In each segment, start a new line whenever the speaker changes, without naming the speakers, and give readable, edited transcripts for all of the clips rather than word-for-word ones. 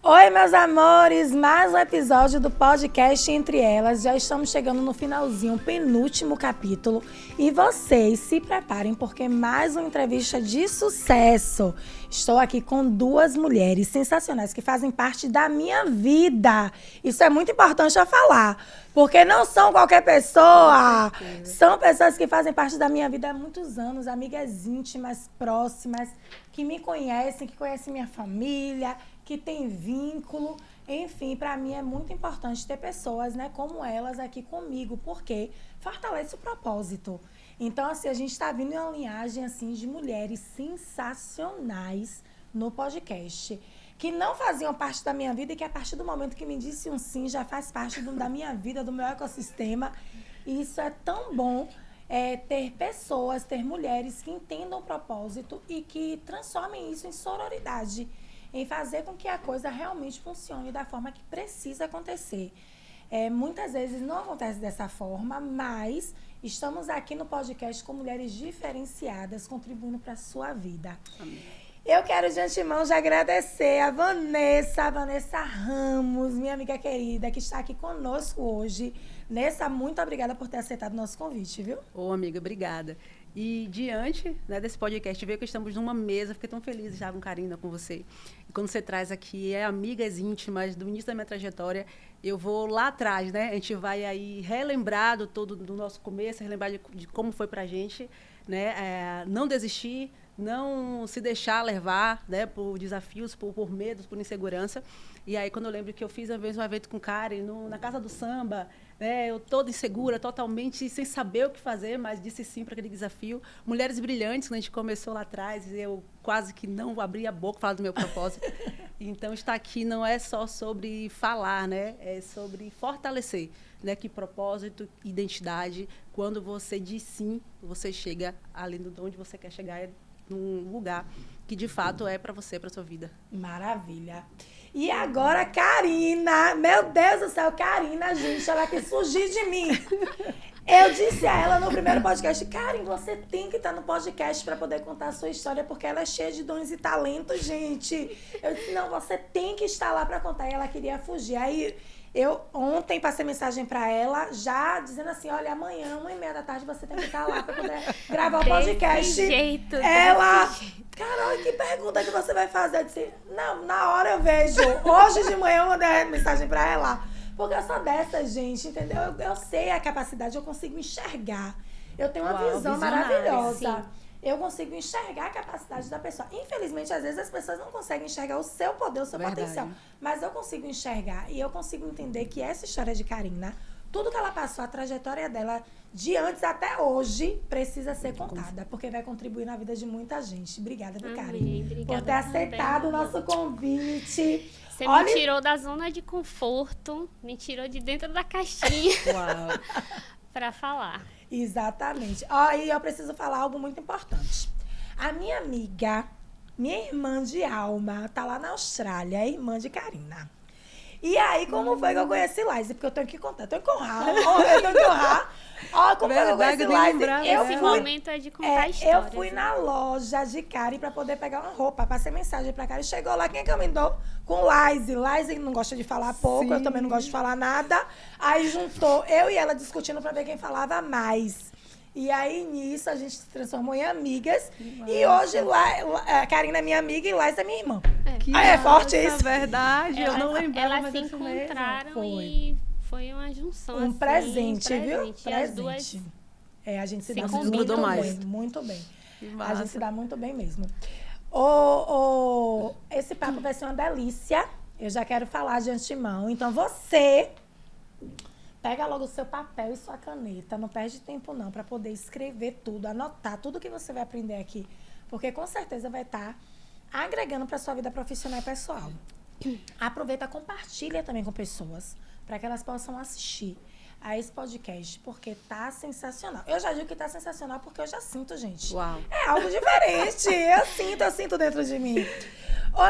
Oi, meus amores, mais um episódio do podcast Entre Elas. Já estamos chegando no finalzinho, penúltimo capítulo. E vocês se preparem porque mais uma entrevista de sucesso. Estou aqui com duas mulheres sensacionais que fazem parte da minha vida. Isso é muito importante eu falar, porque não são qualquer pessoa. São pessoas que fazem parte da minha vida há muitos anos, amigas íntimas, próximas, que me conhecem, que conhecem minha família, que tem vínculo. Enfim, para mim é muito importante ter pessoas, né, como elas aqui comigo, porque fortalece o propósito. Então, assim, a gente está vindo em uma linhagem assim, de mulheres sensacionais no podcast, que não faziam parte da minha vida e que a partir do momento que me disse um sim, já faz parte da minha vida, do meu ecossistema. E isso é tão bom, ter pessoas, ter mulheres que entendam o propósito e que transformem isso em sororidade, em fazer com que a coisa realmente funcione da forma que precisa acontecer. Muitas vezes não acontece dessa forma, mas estamos aqui no podcast com mulheres diferenciadas, contribuindo para a sua vida. Amém. Eu quero de antemão já agradecer a Vanessa Ramos, minha amiga querida, que está aqui conosco hoje. Nessa, muito obrigada por ter aceitado o nosso convite, viu?
Ô, amiga, obrigada. E diante, né, desse podcast, ver que estamos numa mesa, fiquei tão feliz de estar com Karina, com você. E quando você traz aqui amigas íntimas do início da minha trajetória, eu vou lá atrás, né? A gente vai aí relembrar do nosso começo, relembrar de como foi pra gente, né? Não desistir, não se deixar levar, né, por desafios, por medos, por insegurança. E aí, quando eu lembro que eu fiz uma vez um evento com Karen na Casa do Samba, né, eu toda insegura, totalmente sem saber o que fazer, mas disse sim para aquele desafio. Mulheres Brilhantes, quando a gente começou lá atrás, eu quase que não abri a boca para falar do meu propósito. Então, estar aqui não é só sobre falar, né, é sobre fortalecer, né, que propósito, identidade. Quando você diz sim, você chega ali de onde você quer chegar, num lugar que de fato é para você, para sua vida.
Maravilha. E agora, Karina. Meu Deus do céu, Karina, gente, ela quis fugir de mim. Eu disse a ela no primeiro podcast, Karen, você tem que estar no podcast para poder contar a sua história, porque ela é cheia de dons e talentos, gente. Eu disse, não, você tem que estar lá para contar. E ela queria fugir. Aí eu ontem passei mensagem para ela, já dizendo assim, olha, amanhã, 1h30 da tarde, você tem que estar lá para poder gravar o podcast. Ela, Carol, que pergunta que você vai fazer? Eu disse, não, na hora eu vejo. Hoje de manhã eu mandei mensagem para ela. Porque eu sou dessa, gente, entendeu? Eu sei a capacidade, eu consigo enxergar. Eu tenho uma visão maravilhosa. Sim. Eu consigo enxergar a capacidade da pessoa. Infelizmente, às vezes, as pessoas não conseguem enxergar o seu poder, o seu potencial. Mas eu consigo enxergar e eu consigo entender que essa história de Karina, tudo que ela passou, a trajetória dela, de antes até hoje, precisa ser contada. Porque vai contribuir na vida de muita gente. Obrigada, Karina, por ter aceitado o nosso convite.
Você me tirou da zona de conforto, me tirou de dentro da caixinha para falar.
Exatamente. E eu preciso falar algo muito importante. A minha amiga, minha irmã de alma, tá lá na Austrália, é irmã de Karina. E aí, como foi que eu conheci Laise? Porque eu tenho que contar, eu tenho que honrar. Como foi que eu conheci Laise?
Esse momento é de contar histórias.
Eu fui na loja de Karen pra poder pegar uma roupa, passei mensagem pra Karen. Chegou lá, quem é que eu me dou? Com Laise. Laise não gosta de falar pouco, eu também não gosto de falar nada. Aí juntou eu e ela discutindo pra ver quem falava mais. E aí, nisso, a gente se transformou em amigas. E hoje, a Karina é minha amiga e Laís é minha irmã. É forte isso?
É verdade, eu não lembrava.
Elas se encontraram e foi uma junção.
Um presente, viu?
Presente. E as duas
a gente se dá
muito
bem, muito bem. A gente se dá muito bem mesmo. Esse papo vai ser uma delícia. Eu já quero falar de antemão. Então, você... Pega logo o seu papel e sua caneta, não perde tempo não, para poder escrever tudo, anotar tudo que você vai aprender aqui, porque com certeza vai estar agregando para sua vida profissional e pessoal. Aproveita, compartilha também com pessoas, para que elas possam assistir a esse podcast, porque tá sensacional. Eu já digo que tá sensacional porque eu já sinto, gente.
Uau.
É algo diferente, eu sinto dentro de mim.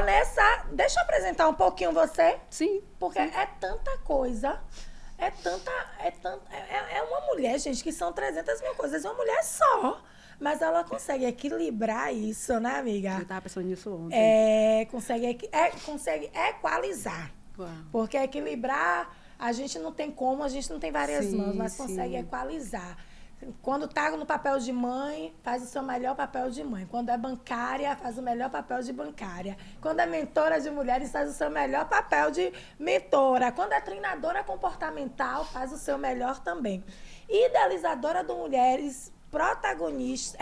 Nessa, deixa eu apresentar um pouquinho você.
Sim.
Porque é tanta coisa... É uma mulher, gente, que são 300 mil coisas. É uma mulher só. mas ela consegue equilibrar isso, né, amiga?
Eu estava pensando nisso ontem.
Consegue equalizar.
Uau.
Porque equilibrar, a gente não tem como, a gente não tem várias mãos, mas consegue
sim.
equalizar. Quando tá no papel de mãe, faz o seu melhor papel de mãe. Quando é bancária, faz o melhor papel de bancária. Quando é mentora de mulheres, faz o seu melhor papel de mentora. Quando é treinadora comportamental, faz o seu melhor também. Idealizadora do mulheres protagonistas,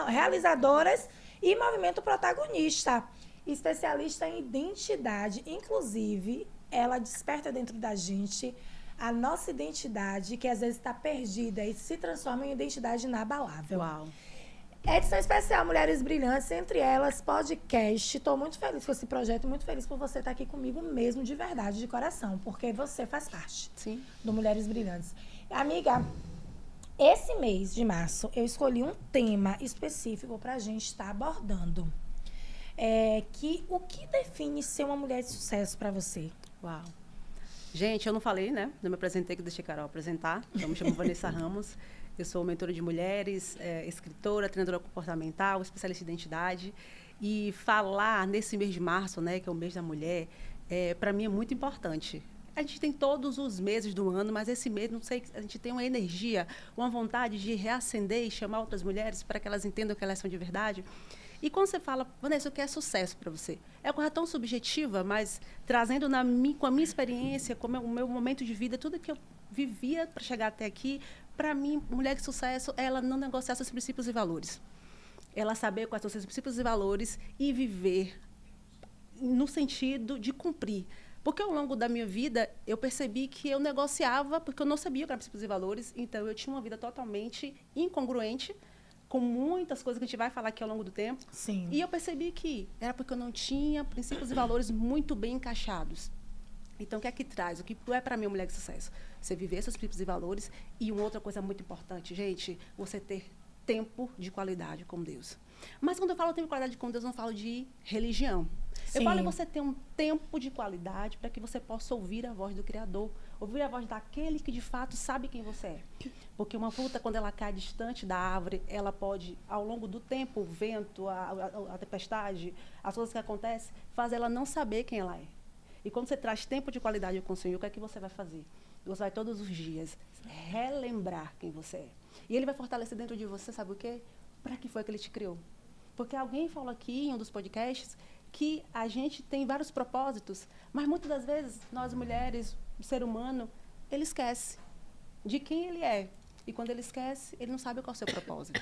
realizadoras e movimento protagonista. Especialista em identidade. Inclusive, ela desperta dentro da gente a nossa identidade, que às vezes está perdida e se transforma em identidade inabalável.
Uau.
Edição especial Mulheres Brilhantes, entre elas podcast. Estou muito feliz com esse projeto, muito feliz por você estar aqui comigo mesmo, de verdade, de coração, porque você faz parte do Mulheres Brilhantes. Amiga, esse mês de março eu escolhi um tema específico para a gente estar abordando. O que define ser uma mulher de sucesso para você?
Uau. Gente, eu não falei, né? Não me apresentei, que deixei a Carol apresentar. Então, me chamo Vanessa Ramos. Eu sou mentora de mulheres, escritora, treinadora comportamental, especialista em identidade. E falar nesse mês de março, né, que é o mês da mulher, para mim é muito importante. A gente tem todos os meses do ano, mas esse mês, não sei, a gente tem uma energia, uma vontade de reacender e chamar outras mulheres para que elas entendam que elas são de verdade. E quando você fala, Vanessa, o que é sucesso para você? É uma coisa tão subjetiva, mas trazendo com a minha experiência, com o meu momento de vida, tudo que eu vivia para chegar até aqui, para mim, mulher de sucesso, ela não negociar seus princípios e valores. Ela saber quais são seus princípios e valores e viver no sentido de cumprir. Porque ao longo da minha vida, eu percebi que eu negociava, porque eu não sabia o que eram princípios e valores, então eu tinha uma vida totalmente incongruente, com muitas coisas que a gente vai falar aqui ao longo do tempo.
Sim.
E eu percebi que era porque eu não tinha princípios e valores muito bem encaixados. Então, o que é que traz? O que é para mim uma mulher de sucesso? Você viver seus princípios e valores. E uma outra coisa muito importante, gente, você ter tempo de qualidade com Deus. Mas quando eu falo tempo de qualidade com Deus, eu não falo de religião.
Sim.
Eu falo em você ter um tempo de qualidade para que você possa ouvir a voz do Criador, ouvir a voz daquele que de fato sabe quem você é. Porque uma fruta, quando ela cai distante da árvore, ela pode, ao longo do tempo, o vento, a tempestade, as coisas que acontecem, fazer ela não saber quem ela é. E quando você traz tempo de qualidade com o Senhor, o que é que você vai fazer? Você vai todos os dias relembrar quem você é. E Ele vai fortalecer dentro de você, sabe o quê? Para que foi que Ele te criou? Porque alguém falou aqui em um dos podcasts que a gente tem vários propósitos, mas muitas das vezes, nós mulheres, o ser humano, ele esquece de quem ele é. E quando ele esquece, ele não sabe qual é o seu propósito.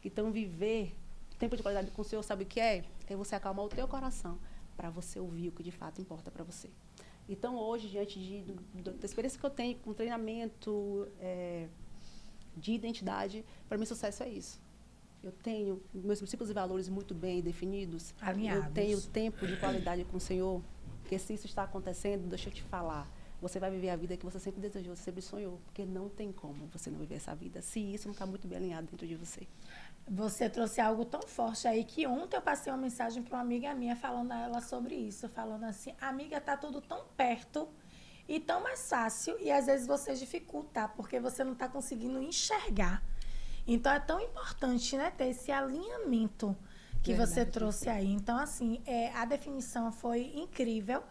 Então, viver tempo de qualidade com o Senhor, sabe o que é? É você acalmar o teu coração para você ouvir o que de fato importa para você. Então, hoje, diante da experiência que eu tenho com treinamento de identidade, para mim, sucesso é isso. Eu tenho meus princípios e valores muito bem definidos.
Alinhados.
Eu tenho tempo de qualidade com o Senhor. Porque se isso está acontecendo, deixa eu te falar. Você vai viver a vida que você sempre desejou, você sempre sonhou. Porque não tem como você não viver essa vida se isso não está muito bem alinhado dentro de você.
Você trouxe algo tão forte aí que ontem eu passei uma mensagem para uma amiga minha falando a ela sobre isso. Falando assim, amiga, tá tudo tão perto e tão mais fácil. E às vezes você dificulta, porque você não está conseguindo enxergar. Então, é tão importante, né, ter esse alinhamento que você trouxe aí. Então, assim, a definição foi incrível.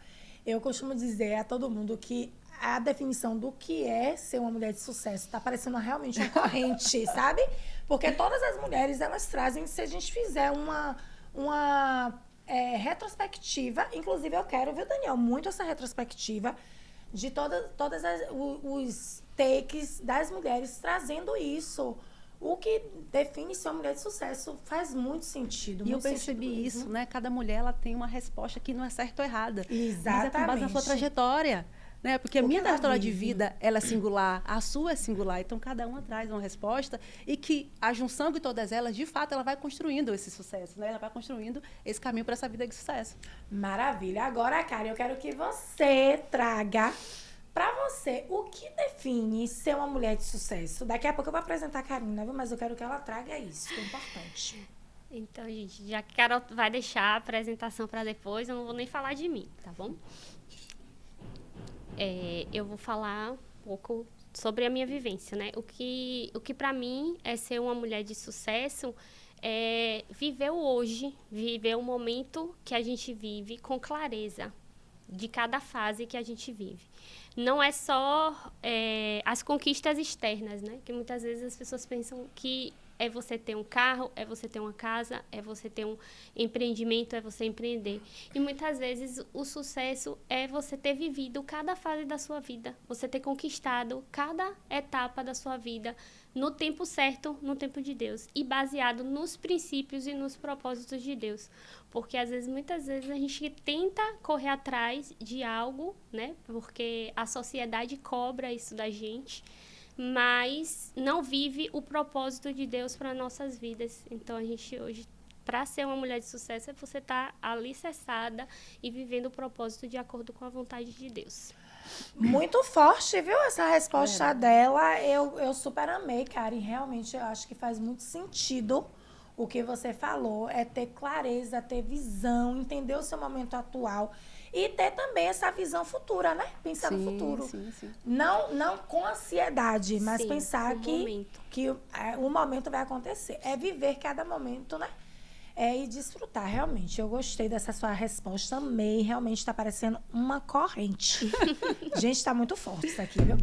Eu costumo dizer a todo mundo que a definição do que é ser uma mulher de sucesso está parecendo realmente uma corrente, sabe? Porque todas as mulheres, elas trazem, se a gente fizer uma retrospectiva, inclusive eu quero, viu, Daniel, muito essa retrospectiva de todos os takes das mulheres trazendo isso. O que define ser uma mulher de sucesso faz muito sentido.
E eu percebi isso, né? Cada mulher ela tem uma resposta que não é certa ou errada.
Exatamente.
Mas é com base na sua trajetória. Né? Porque a minha trajetória de vida ela é singular, a sua é singular. Então, cada uma traz uma resposta e que a junção de todas elas, de fato, ela vai construindo esse sucesso. Né? Ela vai construindo esse caminho para essa vida de sucesso.
Maravilha. Agora, Karen, eu quero que você traga para você o que define ser uma mulher de sucesso. Daqui a pouco eu vou apresentar a Karina, viu? Mas eu quero que ela traga isso, que é importante.
Então, gente, já que a Carol vai deixar a apresentação para depois, eu não vou nem falar de mim, tá bom? Eu vou falar um pouco sobre a minha vivência, né? O que para mim é ser uma mulher de sucesso é viver o hoje, viver o momento que a gente vive com clareza de cada fase que a gente vive. Não é só as conquistas externas, né? Que muitas vezes as pessoas pensam que é você ter um carro, é você ter uma casa, é você ter um empreendimento, é você empreender. E muitas vezes o sucesso é você ter vivido cada fase da sua vida, você ter conquistado cada etapa da sua vida no tempo certo, no tempo de Deus, e baseado nos princípios e nos propósitos de Deus. Porque muitas vezes a gente tenta correr atrás de algo, né? Porque a sociedade cobra isso da gente, mas não vive o propósito de Deus para nossas vidas. Então, a gente hoje, para ser uma mulher de sucesso, é você estar alicerçada e vivendo o propósito de acordo com a vontade de Deus.
Muito forte, viu? Essa resposta dela, eu super amei, Karen. Realmente, eu acho que faz muito sentido o que você falou. É ter clareza, ter visão, entender o seu momento atual. E ter também essa visão futura, né? Pensar no futuro.
Sim.
Não com ansiedade, mas
Sim,
pensar que o momento vai acontecer. É viver cada momento, né? E desfrutar, realmente. Eu gostei dessa sua resposta, amei. Realmente está parecendo uma corrente. Gente, está muito forte isso aqui, viu?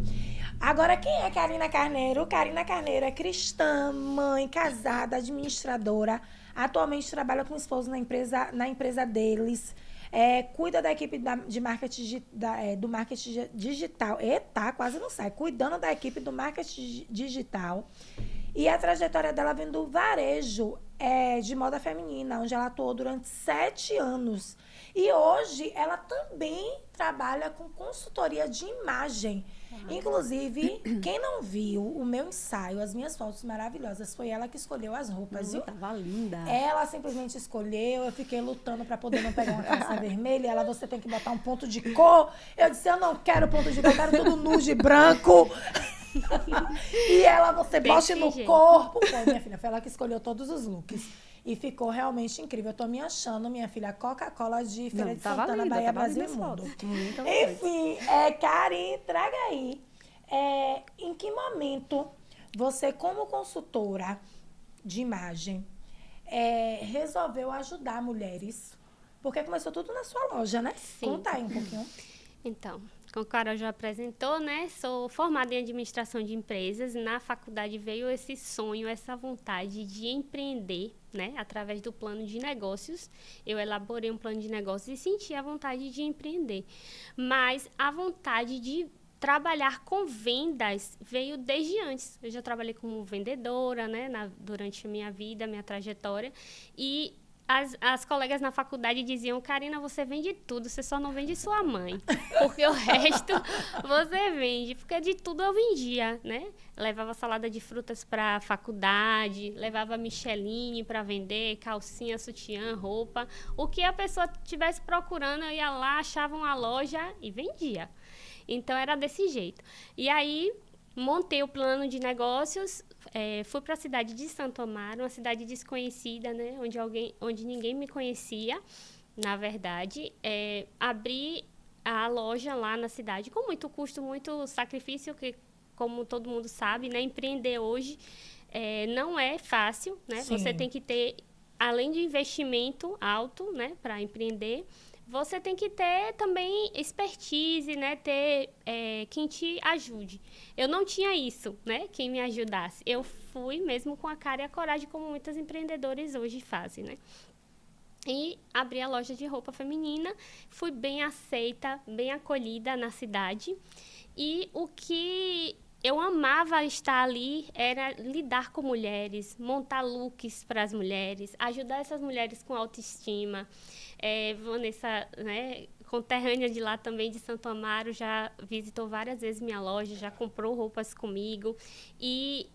Agora, quem é Karina Carneiro? Karina Carneiro é cristã, mãe, casada, administradora. Atualmente trabalha com o esposo na empresa deles. Cuida da equipe de marketing, do marketing digital. Eita, quase não sai. Cuidando da equipe do marketing digital. E a trajetória dela vem do varejo de moda feminina, onde ela atuou durante 7 anos. E hoje ela também trabalha com consultoria de imagem. Inclusive, quem não viu o meu ensaio, as minhas fotos maravilhosas, foi ela que escolheu as roupas, viu?
Tava linda.
Ela simplesmente escolheu, eu fiquei lutando para poder não pegar uma calça vermelha. Você tem que botar um ponto de cor. Eu disse, eu não quero ponto de cor, eu quero tudo nude branco. E você bote no corpo. Foi, minha filha, foi ela que escolheu todos os looks. E ficou realmente incrível. Eu tô me achando, minha filha, Coca-Cola de Feira de Santana, Bahia, Brasil e Mundo. Enfim, Karen, traga aí. Em que momento você, como consultora de imagem, resolveu ajudar mulheres? Porque começou tudo na sua loja, né?
Sim.
Conta aí um pouquinho.
Então, como a Carol já apresentou, né? Sou formada em administração de empresas. Na faculdade veio esse sonho, essa vontade de empreender, né? Através do plano de negócios. Eu elaborei um plano de negócios e senti a vontade de empreender. Mas a vontade de trabalhar com vendas veio desde antes. Eu já trabalhei como vendedora, né? Durante a minha vida, minha trajetória. E as colegas na faculdade diziam, Karina, você vende tudo, você só não vende sua mãe. Porque o resto você vende. Porque de tudo eu vendia, né? Levava salada de frutas para a faculdade, levava Micheline para vender, calcinha, sutiã, roupa. O que a pessoa estivesse procurando, eu ia lá, achava uma loja e vendia. Então, era desse jeito. E aí, montei o plano de negócios, fui para a cidade de Santo Amaro, uma cidade desconhecida, né? Onde ninguém me conhecia, na verdade. Abri a loja lá na cidade com muito custo, muito sacrifício, que, como todo mundo sabe, né? Empreender hoje não é fácil, né?
Sim.
Você tem que ter, além de investimento alto, né? Para empreender, você tem que ter também expertise, né? Ter quem te ajude. Eu não tinha isso, né? Quem me ajudasse. Eu fui mesmo com a cara e a coragem, como muitas empreendedoras hoje fazem, né? E abri a loja de roupa feminina. Fui bem aceita, bem acolhida na cidade. E o que eu amava estar ali era lidar com mulheres, montar looks para as mulheres, ajudar essas mulheres com autoestima. Vanessa, né, conterrânea de lá também, de Santo Amaro, já visitou várias vezes minha loja, já comprou roupas comigo. E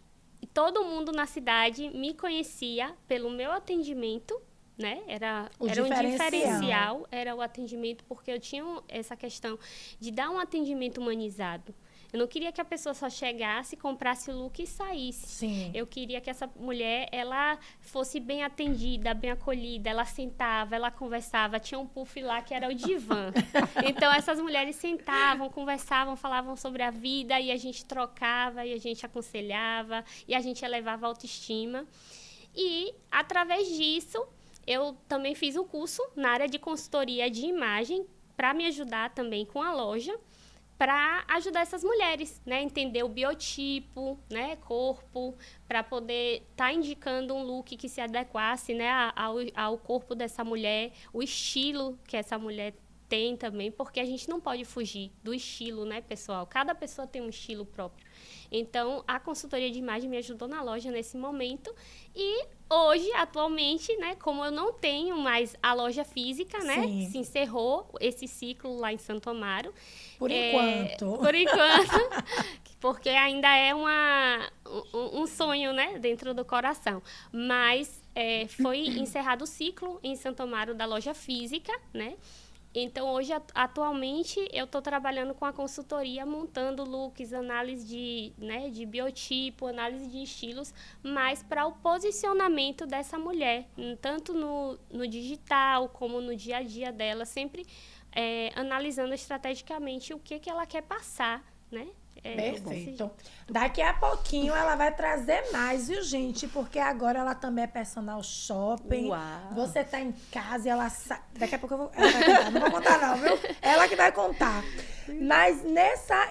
todo mundo na cidade me conhecia pelo meu atendimento, né? Era um diferencial, era o atendimento, porque eu tinha essa questão de dar um atendimento humanizado. Eu não queria que a pessoa só chegasse, comprasse o look e saísse.
Sim.
Eu queria que essa mulher, ela fosse bem atendida, bem acolhida. Ela sentava, ela conversava. Tinha um puff lá que era o divã. Então, essas mulheres sentavam, conversavam, falavam sobre a vida e a gente trocava, e a gente aconselhava, e a gente elevava a autoestima. E, através disso, eu também fiz um curso na área de consultoria de imagem para me ajudar também com a loja, para ajudar essas mulheres, né? Entender o biotipo, né? Corpo, para poder estar indicando um look que se adequasse, né? ao corpo dessa mulher, o estilo que essa mulher tem também, porque a gente não pode fugir do estilo, né, pessoal? Cada pessoa tem um estilo próprio. Então, a consultoria de imagem me ajudou na loja nesse momento. E hoje, atualmente, né, como eu não tenho mais a loja física, né,
Sim.
se encerrou esse ciclo lá em Santo Amaro.
Por enquanto.
Por enquanto, porque ainda é um sonho, né, dentro do coração. Mas foi encerrado o ciclo em Santo Amaro da loja física, né? Então, hoje, atualmente, eu estou trabalhando com a consultoria, montando looks, análise de biotipo, análise de estilos, mas para o posicionamento dessa mulher, tanto no digital como no dia a dia dela, sempre analisando estrategicamente o que ela quer passar, né?
Perfeito. Daqui a pouquinho ela vai trazer mais, viu, gente? Porque agora ela também é personal shopping.
Uau.
Você tá em casa e ela sabe. Daqui a pouco ela vai contar. Não vou contar, não, viu? Ela que vai contar. Mas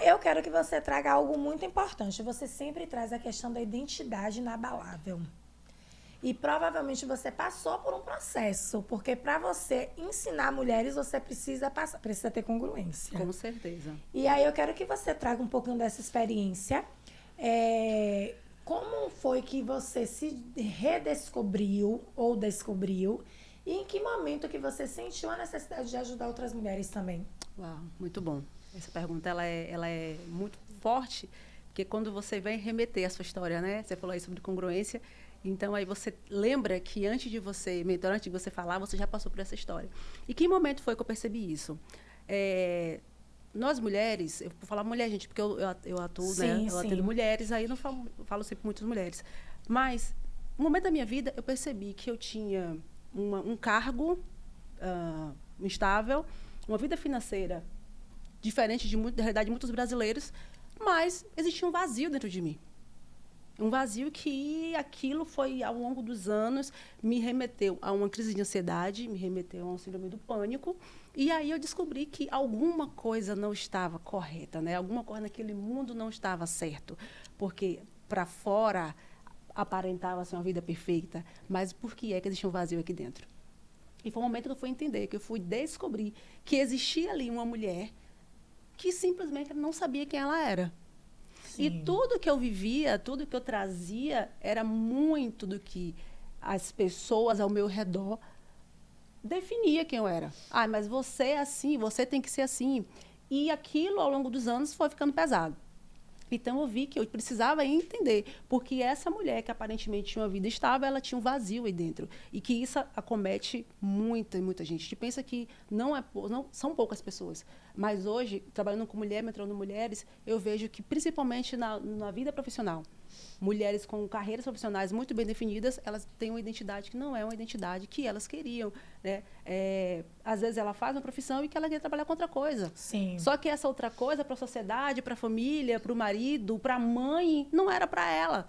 eu quero que você traga algo muito importante. Você sempre traz a questão da identidade inabalável. E provavelmente você passou por um processo, porque para você ensinar mulheres, você precisa ter congruência.
Com certeza.
E aí eu quero que você traga um pouquinho dessa experiência. Como foi que você se redescobriu ou descobriu? E em que momento que você sentiu a necessidade de ajudar outras mulheres também?
Uau, muito bom. Essa pergunta ela é muito forte, porque quando você vem remeter a sua história, né? Você falou aí sobre congruência. Então, aí você lembra que antes de você falar, você já passou por essa história. E que momento foi que eu percebi isso? Nós mulheres, eu vou falar mulher, gente, porque eu atuo,
sim,
né? Eu atendo
sim.
mulheres, aí eu falo sempre muitas mulheres. Mas, no momento da minha vida, eu percebi que eu tinha um cargo instável, uma vida financeira diferente da realidade de muitos brasileiros, mas existia um vazio dentro de mim. Um vazio que aquilo foi, ao longo dos anos, me remeteu a uma crise de ansiedade, me remeteu a um síndrome do pânico. E aí eu descobri que alguma coisa não estava correta, né? Alguma coisa naquele mundo não estava certo. Porque para fora aparentava ser uma vida perfeita, mas por que é que existia um vazio aqui dentro? E foi o momento que eu fui entender, que eu fui descobrir que existia ali uma mulher que simplesmente não sabia quem ela era.
Sim.
E tudo que eu vivia, tudo que eu trazia, era muito do que as pessoas ao meu redor definia quem eu era. Ah, mas você é assim, você tem que ser assim. E aquilo, ao longo dos anos, foi ficando pesado. Então, eu vi que eu precisava entender, porque essa mulher que aparentemente tinha uma vida estável, ela tinha um vazio aí dentro. E que isso acomete muita gente. A gente pensa que não são poucas pessoas. Mas hoje, trabalhando com mulher, mentorando mulheres, eu vejo que, principalmente na vida profissional, mulheres com carreiras profissionais muito bem definidas, elas têm uma identidade que não é uma identidade que elas queriam, né? Às vezes ela faz uma profissão e que ela quer trabalhar com outra coisa.
Sim.
Só que essa outra coisa, para a sociedade, para a família, para o marido, para a mãe, não era para ela.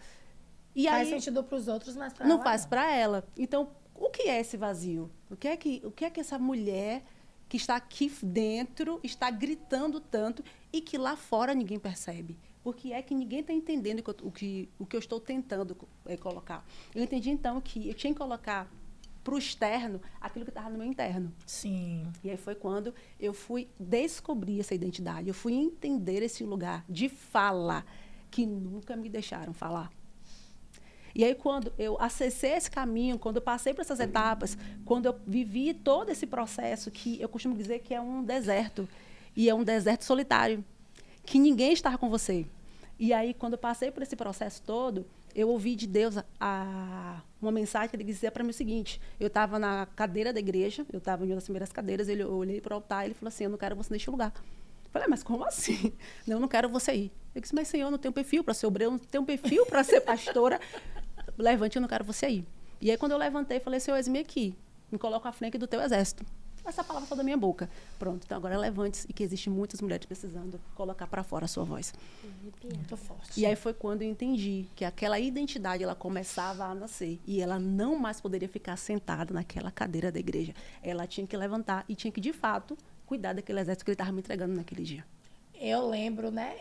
E
Faz
aí,
sentido para os outros, mas para
não
ela
faz para ela. Então, o que é esse vazio? O que é que essa mulher que está aqui dentro está gritando tanto e que lá fora ninguém percebe? Porque é que ninguém está entendendo o que eu estou tentando colocar. Eu entendi, então, que eu tinha que colocar para o externo aquilo que estava no meu interno.
Sim.
E aí foi quando eu fui descobrir essa identidade. Eu fui entender esse lugar de fala que nunca me deixaram falar. E aí, quando eu acessei esse caminho, quando eu passei por essas etapas, quando eu vivi todo esse processo, que eu costumo dizer que é um deserto, e é um deserto solitário, que ninguém está com você. E aí, quando eu passei por esse processo todo, eu ouvi de Deus uma mensagem que ele dizia para mim o seguinte: eu estava na cadeira da igreja, eu estava em uma das primeiras cadeiras, eu olhei para o altar e ele falou assim: eu não quero você neste lugar. Eu Falei, mas como assim? Não, eu não quero você ir. Eu disse, mas senhor, eu não tenho perfil para ser obreiro, eu não tenho perfil para ser pastora. Levante, eu não quero você ir. E aí, quando eu levantei, falei, senhor, eis-me aqui. Me coloco à frente do teu exército. Essa palavra saiu da minha boca. Pronto, então agora levante-se. E que existem muitas mulheres precisando colocar para fora a sua voz.
Muito forte.
E aí foi quando eu entendi que aquela identidade, ela começava a nascer. E ela não mais poderia ficar sentada naquela cadeira da igreja. Ela tinha que levantar e tinha que, de fato, cuidar daquele exército que ele estava me entregando naquele dia.
Eu lembro, né?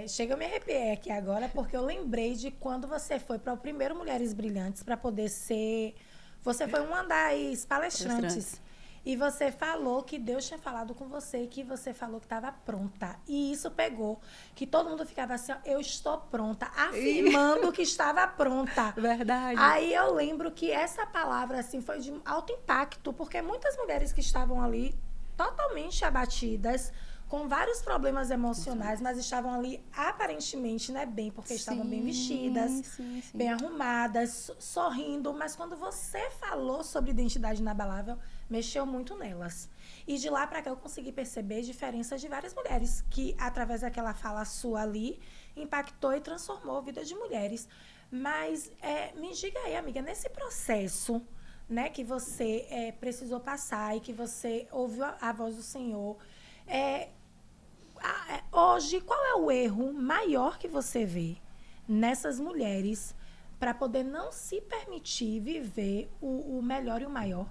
Chega a me arrepiar aqui agora, porque eu lembrei de quando você foi para o primeiro Mulheres Brilhantes para poder ser. Você foi uma das palestrantes. E você falou que Deus tinha falado com você, que você falou que estava pronta. E isso pegou. Que todo mundo ficava assim, ó, eu estou pronta, afirmando que estava pronta.
Verdade.
Aí eu lembro que essa palavra assim foi de alto impacto, porque muitas mulheres que estavam ali totalmente abatidas, com vários problemas emocionais, mas estavam ali aparentemente, né, bem, porque estavam bem vestidas, bem arrumadas, sorrindo. Mas quando você falou sobre identidade inabalável, mexeu muito nelas. E de lá para cá eu consegui perceber diferenças de várias mulheres, que através daquela fala sua ali, impactou e transformou a vida de mulheres. Mas me diga aí, amiga, nesse processo, né, que você precisou passar e que você ouviu a voz do Senhor, hoje, qual é o erro maior que você vê nessas mulheres para poder não se permitir viver o melhor e o maior?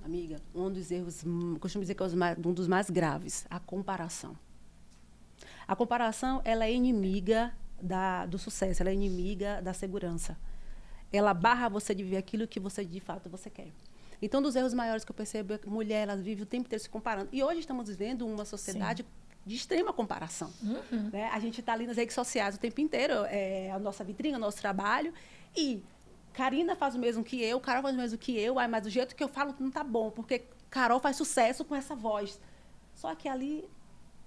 Amiga, um dos erros, costumo dizer que é um dos mais graves, a comparação. A comparação, ela é inimiga do sucesso, ela é inimiga da segurança. Ela barra você de viver aquilo que você, de fato, você quer. Então, um dos erros maiores que eu percebo é que a mulher, ela vive o tempo inteiro se comparando. E hoje estamos vivendo uma sociedade de extrema comparação. Né? A gente está ali nas redes sociais o tempo inteiro, a nossa vitrine, o nosso trabalho, e Karina faz o mesmo que eu, Carol faz o mesmo que eu, mas do jeito que eu falo não tá bom, porque Carol faz sucesso com essa voz. Só que ali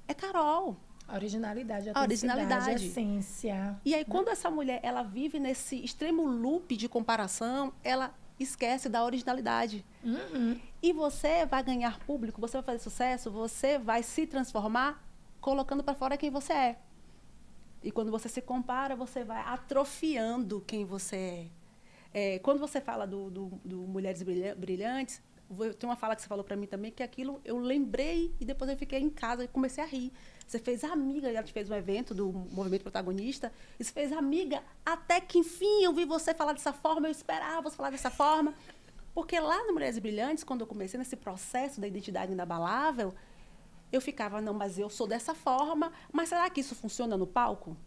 é Carol.
A originalidade, a originalidade, a essência.
E aí, quando essa mulher ela vive nesse extremo loop de comparação, ela esquece da originalidade. E você vai ganhar público, você vai fazer sucesso, você vai se transformar colocando para fora quem você é. E quando você se compara, você vai atrofiando quem você é. Quando você fala do Mulheres Brilhantes, tem uma fala que você falou para mim também, que aquilo eu lembrei e depois eu fiquei em casa e comecei a rir. Você fez amiga, a gente fez um evento do Movimento Protagonista, e você fez amiga, até que enfim eu vi você falar dessa forma, eu esperava você falar dessa forma. Porque lá no Mulheres Brilhantes, quando eu comecei nesse processo da identidade inabalável, eu ficava, não, mas eu sou dessa forma, mas será que isso funciona no palco?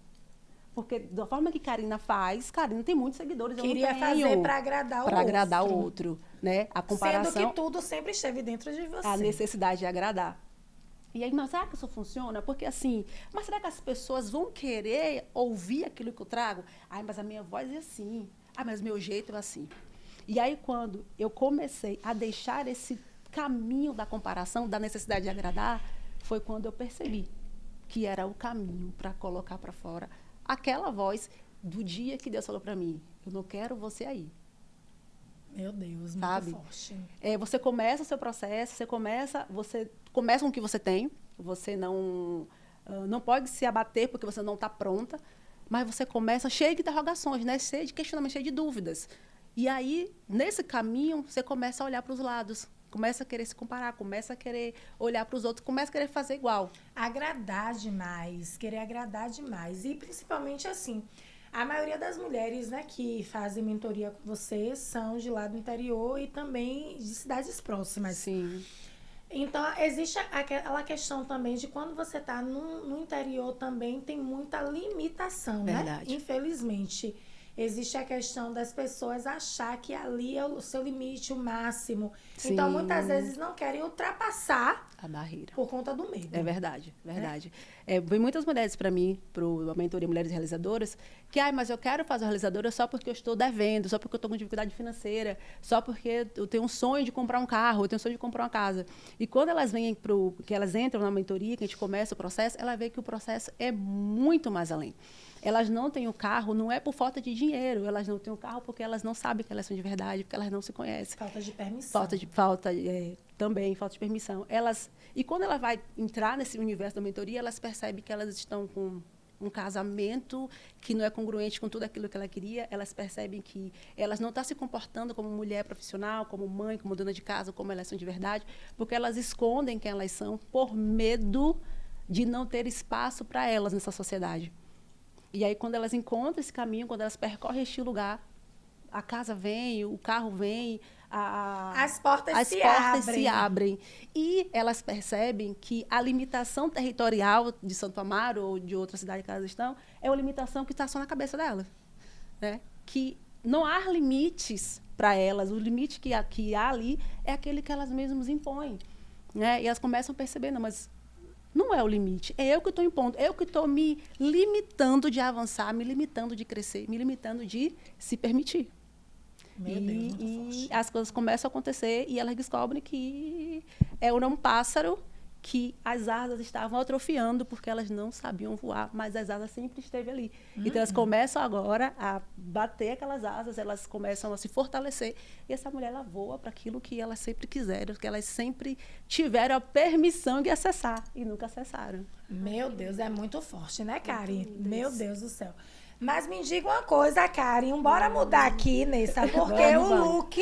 Porque da forma que Karina faz, Karina tem muitos seguidores,
Queria
eu não tenho.
fazer para agradar o outro.
Para agradar o outro, né? A comparação.
Sendo que tudo sempre esteve dentro de você.
A necessidade de agradar. E aí, mas será que isso funciona? Porque assim, mas será que as pessoas vão querer ouvir aquilo que eu trago? Ai, mas a minha voz é assim. Ah, mas meu jeito é assim. E aí, quando eu comecei a deixar esse caminho da comparação, da necessidade de agradar, foi quando eu percebi que era o caminho para colocar para fora aquela voz do dia que Deus falou para mim, eu não quero você aí.
Meu Deus,
sabe?
muito forte.
Você começa o seu processo, você começa com o que você tem, você não pode se abater porque você não está pronta, mas você começa cheio de interrogações, né? Cheio de questionamentos, cheio de dúvidas. E aí, nesse caminho, você começa a olhar para os lados, começa a querer se comparar, começa a querer olhar para os outros, começa a querer fazer igual.
Agradar demais, querer agradar demais. E principalmente assim, a maioria das mulheres, né, que fazem mentoria com você são de lá do interior e também de cidades próximas.
Sim.
Então, existe aquela questão também de quando você está no interior também tem muita limitação,
Verdade.
Né? Infelizmente. Existe a questão das pessoas achar que ali é o seu limite, o máximo. Sim. Então, muitas vezes não querem ultrapassar
a barreira
por conta do medo.
É verdade, verdade. Vem muitas mulheres para mim, para a mentoria Mulheres Realizadoras, que, mas eu quero fazer a realizadora só porque eu estou devendo, só porque eu estou com dificuldade financeira, só porque eu tenho um sonho de comprar um carro, eu tenho um sonho de comprar uma casa. E quando elas vêm que elas entram na mentoria, que a gente começa o processo, ela vê que o processo é muito mais além. Elas não têm o carro, não é por falta de dinheiro. Elas não têm o carro porque elas não sabem que elas são de verdade, porque elas não se conhecem.
Falta de permissão.
Também, falta de permissão. E quando ela vai entrar nesse universo da mentoria, elas percebem que elas estão com um casamento que não é congruente com tudo aquilo que ela queria. Elas percebem que elas não estão se comportando como mulher profissional, como mãe, como dona de casa, como elas são de verdade, porque elas escondem quem elas são por medo de não ter espaço para elas nessa sociedade. E aí, quando elas encontram esse caminho, quando elas percorrem este lugar, a casa vem, o carro vem,
as portas
se abrem. E elas percebem que a limitação territorial de Santo Amaro ou de outra cidade que elas estão é uma limitação que está só na cabeça delas. Né? Que não há limites para elas. O limite que há ali é aquele que elas mesmas impõem. Né? E elas começam a perceber, não, mas não é o limite. É eu que estou impondo. Eu que estou me limitando de avançar, me limitando de crescer, me limitando de se permitir.
Meu Deus,
e as coisas começam a acontecer e elas descobrem que é um pássaro que as asas estavam atrofiando porque elas não sabiam voar, mas as asas sempre esteve ali. Então, elas começam agora a bater aquelas asas, elas começam a se fortalecer. E essa mulher, ela voa para aquilo que elas sempre quiseram, que elas sempre tiveram a permissão de acessar e nunca acessaram.
Meu Deus, é muito forte, né, Karen? Meu Deus do céu. Mas me diga uma coisa, Karen, bora mudar aqui, Nessa, porque o look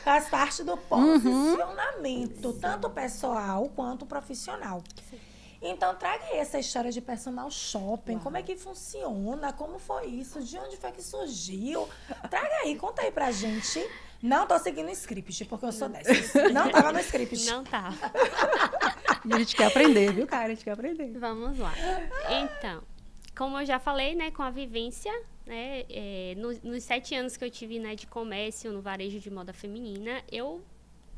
faz parte do posicionamento, tanto pessoal quanto profissional. Então, traga aí essa história de personal shopping, como é que funciona, como foi isso, de onde foi que surgiu? Traga aí, conta aí pra gente. Não tô seguindo o script, porque eu sou dessas. Não tava no script.
Não tá.
E a gente quer aprender, viu, cara? A gente quer aprender.
Vamos lá. Então, como eu já falei, né, com a vivência, né, nos 7 anos que eu tive, né, de comércio no varejo de moda feminina, eu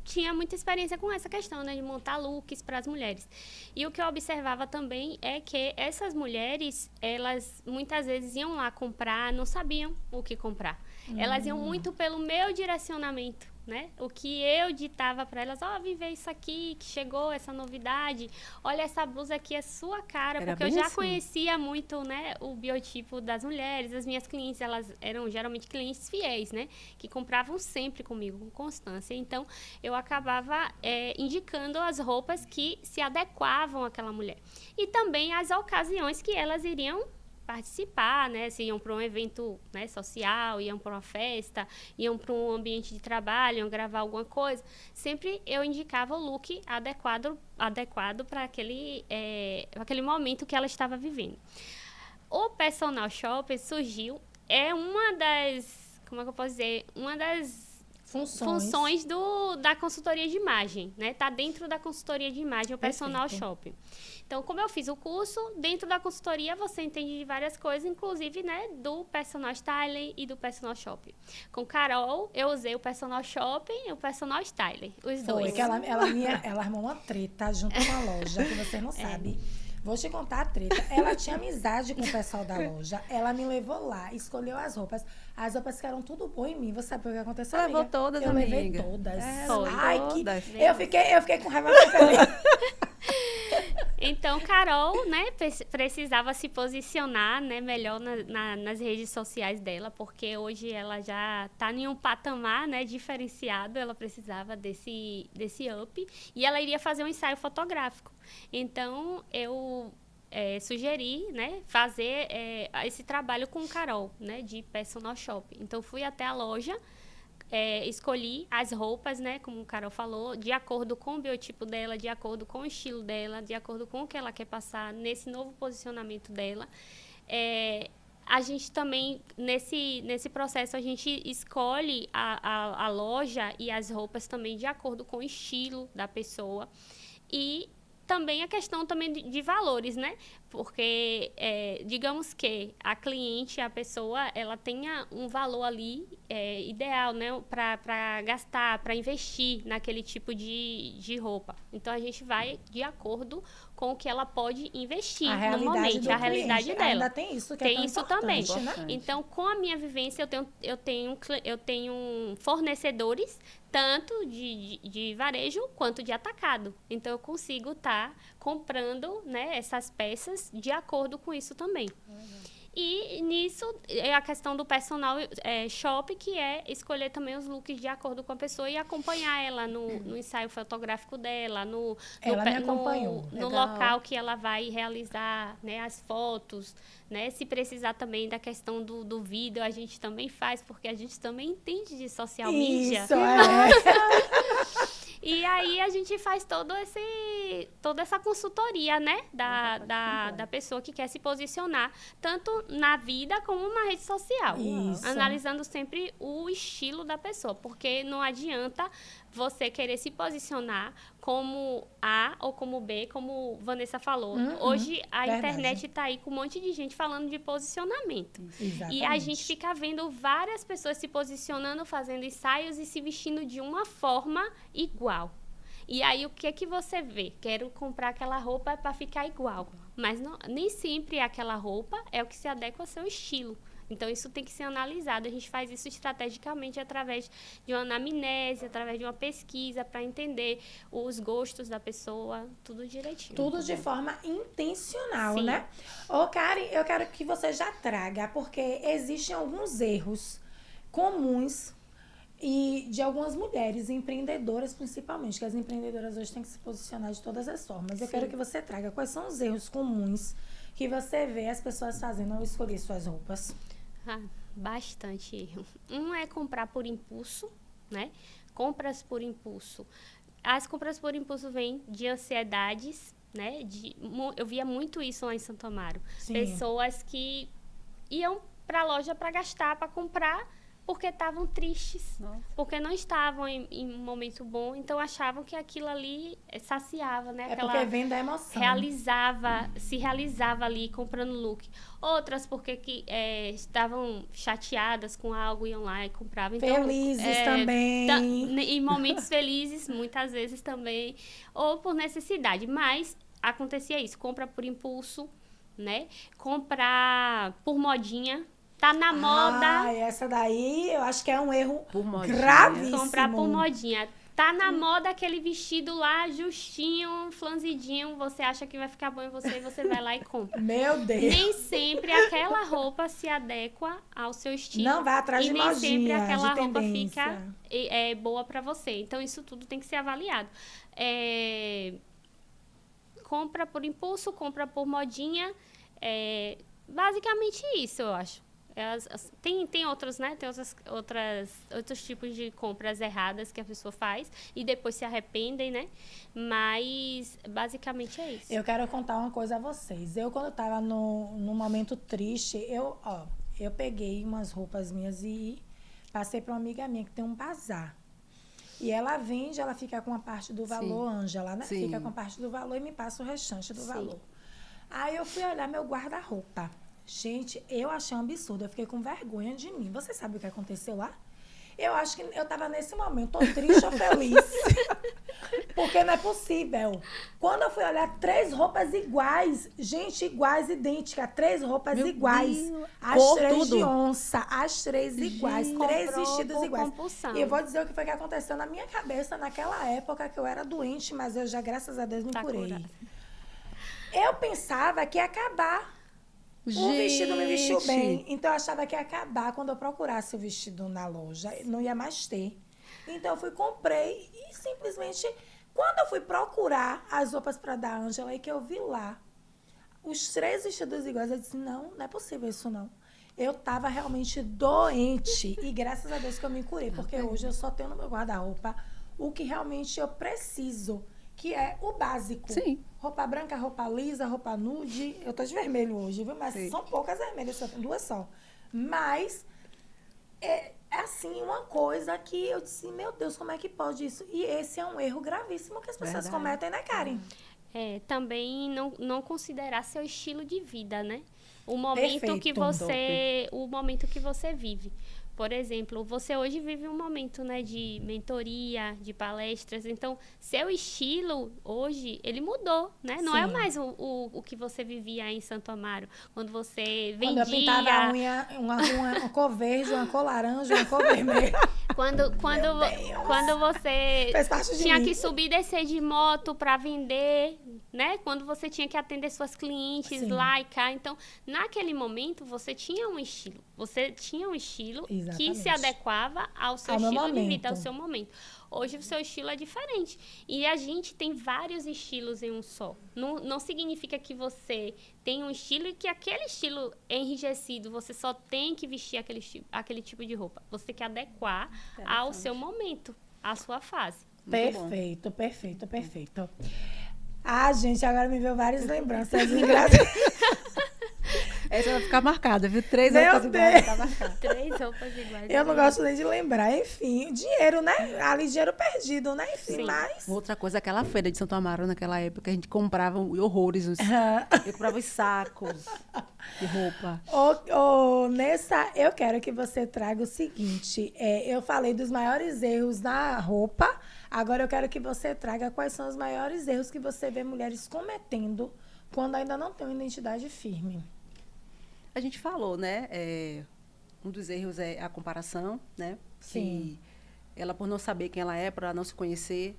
tinha muita experiência com essa questão, né, de montar looks para as mulheres. E o que eu observava também é que essas mulheres, elas muitas vezes iam lá comprar, não sabiam o que comprar. Elas iam muito pelo meu direcionamento, né? O que eu ditava para elas, vem ver isso aqui, que chegou essa novidade, olha essa blusa aqui, é sua cara, porque eu já conhecia muito, né, o biotipo das mulheres. As minhas clientes, elas eram geralmente clientes fiéis, né, que compravam sempre comigo, com constância. Então, eu acabava indicando as roupas que se adequavam àquela mulher. E também as ocasiões que elas iriam participar, né? Se iam para um evento, né, social, iam para uma festa, iam para um ambiente de trabalho, iam gravar alguma coisa. Sempre eu indicava o look adequado para aquele momento que ela estava vivendo. O personal shopper surgiu, uma das, como é que eu posso dizer? Uma das funções da consultoria de imagem, né? Tá dentro da consultoria de imagem, o personal shopping. Então, como eu fiz o curso, dentro da consultoria você entende de várias coisas, inclusive, né, do personal styling e do personal shopping. Com Carol, eu usei o personal shopping e o personal styling, os dois.
Foi que ela armou uma treta junto com a loja, que você não sabe. Vou te contar a treta. Ela tinha amizade com o pessoal da loja. Ela me levou lá, escolheu as roupas. As roupas ficaram tudo bom em mim. Você sabe o que aconteceu, amiga?
Levou todas,
eu
amiga.
levei todas.
Ai,
todas. Eu fiquei com raiva da
Então, Carol, né, precisava se posicionar, né, melhor nas redes sociais dela, porque hoje ela já está em um patamar, né, diferenciado. Ela precisava desse up e ela iria fazer um ensaio fotográfico. Então, eu sugeri, né, fazer esse trabalho com Carol, né, de personal shopping. Então, fui até a loja, escolhi as roupas, né, como o Carol falou, de acordo com o biotipo dela, de acordo com o estilo dela, de acordo com o que ela quer passar nesse novo posicionamento dela. A gente também, nesse processo, a gente escolhe a loja e as roupas também de acordo com o estilo da pessoa. E também a questão também de valores, né? Porque, digamos que a cliente, a pessoa, ela tenha um valor ali ideal, né? Para gastar, para investir naquele tipo de roupa. Então, a gente vai de acordo com o que ela pode investir no momento, a realidade dela.
Ainda tem isso que é tão
isso também.
né?
Então, com a minha vivência, eu tenho fornecedores, tanto de varejo quanto de atacado. Então, eu consigo estar comprando, né, essas peças de acordo com isso também. E nisso, é a questão do personal shop, que é escolher também os looks de acordo com a pessoa e acompanhar ela no ensaio fotográfico dela,
Ela me acompanhou.
no
Legal.
local que ela vai realizar, né, as fotos, né? Se precisar também da questão do vídeo, a gente também faz, porque a gente também entende de social media.
Isso, é.
E aí a gente faz toda essa consultoria, né? Da pessoa que quer se posicionar, tanto na vida como na rede social.
Isso.
Analisando sempre o estilo da pessoa, porque não adianta você querer se posicionar como A ou como B, como Vanessa falou. Hoje a
verdade.
internet está aí com um monte de gente falando de posicionamento.
Exatamente.
E a gente fica vendo várias pessoas se posicionando, fazendo ensaios e se vestindo de uma forma igual. E aí, o que é que você vê? Quero comprar aquela roupa para ficar igual. Mas nem sempre aquela roupa é o que se adequa ao seu estilo. Então, isso tem que ser analisado. A gente faz isso estrategicamente através de uma anamnese, através de uma pesquisa, para entender os gostos da pessoa, tudo direitinho.
Tudo de forma intencional,
Sim.
né? Ô, Karen, eu quero que você já traga, porque existem alguns erros comuns e de algumas mulheres, empreendedoras principalmente, que as empreendedoras hoje têm que se posicionar de todas as formas. Eu quero que você traga quais são os erros comuns que você vê as pessoas fazendo ao escolher suas roupas.
Bastante erro. Um é comprar por impulso, né? Compras por impulso. As compras por impulso vêm de ansiedades, né? Eu via muito isso lá em Santo Amaro.
Sim.
Pessoas que iam para a loja para gastar, para comprar, porque estavam tristes, porque não estavam em um momento bom, então achavam que aquilo ali saciava, né?
Porque vem da emoção.
Se realizava ali comprando look. Outras porque estavam chateadas com algo, iam lá e compravam. Então,
Felizes também.
Em momentos felizes, muitas vezes também, ou por necessidade. Mas acontecia isso, compra por impulso, né? Comprar por modinha. Tá na moda.
Essa daí eu acho que é um erro
modinha.
gravíssimo.
Comprar por modinha. Tá na moda aquele vestido lá, justinho, flanzidinho. Você acha que vai ficar bom em você e você vai lá e compra.
Meu Deus.
Nem sempre aquela roupa se adequa ao seu estilo.
Não vai atrás de modinha,
e nem sempre aquela
de
roupa
tendência.
fica boa pra você. Então, isso tudo tem que ser avaliado. Compra por impulso, compra por modinha. Basicamente isso, eu acho. Tem outros, né? Tem outros tipos de compras erradas que a pessoa faz e depois se arrependem, né? Mas, basicamente, é isso.
Eu quero contar uma coisa a vocês. Eu, quando eu tava num momento triste, eu peguei umas roupas minhas e passei para uma amiga minha que tem um bazar. E ela vende, ela fica com a parte do valor, Ângela, né?
Sim.
Fica com a parte do valor e me passa o restante do valor. Aí eu fui olhar meu guarda-roupa. Gente, eu achei um absurdo. Eu fiquei com vergonha de mim. Você sabe o que aconteceu lá? Eu acho que eu tava nesse momento, ou triste ou feliz. Porque não é possível. Quando eu fui olhar 3 roupas iguais, gente, iguais, idênticas, 3 roupas iguais. As 3 de onça, as 3 iguais, 3 vestidos iguais.
Compulsão.
E eu vou dizer o que foi que aconteceu na minha cabeça naquela época que eu era doente, mas eu já, graças a Deus, me curei.
Curada.
Eu pensava que ia acabar. O vestido me vestiu bem, então eu achava que ia acabar quando eu procurasse o vestido na loja, não ia mais ter. Então eu comprei e simplesmente, quando eu fui procurar as roupas para dar a Ângela e que eu vi lá os 3 vestidos iguais, eu disse, não é possível isso não. Eu tava realmente doente e graças a Deus que eu me curei, porque hoje eu só tenho no meu guarda-roupa o que realmente eu preciso, que é o básico.
Sim.
Roupa branca, roupa lisa, roupa nude. Eu tô de vermelho hoje, viu? Mas são poucas vermelhas, só tem 2 só. Mas é assim, uma coisa que eu disse, meu Deus, como é que pode isso? E esse é um erro gravíssimo que as pessoas cometem, né, Karen?
Também não considerar seu estilo de vida, né? O momento
Perfeito.
o momento que você vive. Por exemplo, você hoje vive um momento, né, de mentoria, de palestras. Então, seu estilo hoje, ele mudou, né? Não é mais o que você vivia em Santo Amaro. Quando você vendia...
Quando eu pintava a unha, uma cor verde, uma cor laranja, uma cor vermelha.
Quando você
Faz parte de
tinha
mim.
que subir e descer de moto para vender, né? Quando você tinha que atender suas clientes
Sim.
lá e cá. Então, naquele momento, você tinha um estilo. Você tinha um estilo que
Exatamente.
se adequava ao seu
Ao meu
estilo de vida,
momento.
ao seu momento. Hoje, o seu estilo é diferente. E a gente tem vários estilos em um só. Não significa que você tem um estilo e que aquele estilo enrijecido, você só tem que vestir aquele tipo de roupa. Você tem que adequar ao seu momento, à sua fase.
Perfeito, perfeito, perfeito. Ah, gente, agora me veio várias lembranças engraçadas.
Essa vai ficar marcada, viu? 3
Meu
roupas iguais vai ficar marcada.
3 roupas iguais.
Eu não gosto nem de lembrar. Enfim, dinheiro, né? Ali, dinheiro perdido, né? Enfim,
Sim.
mas...
Outra coisa, aquela feira de Santo Amaro, naquela época, a gente comprava horrores. Eu comprava os sacos de roupa.
Nessa, eu quero que você traga o seguinte. Eu falei dos maiores erros na roupa. Agora eu quero que você traga quais são os maiores erros que você vê mulheres cometendo quando ainda não tem uma identidade firme.
A gente falou, né? Um dos erros é a comparação, né?
Sim.
Que ela, por não saber quem ela é, por ela não se conhecer,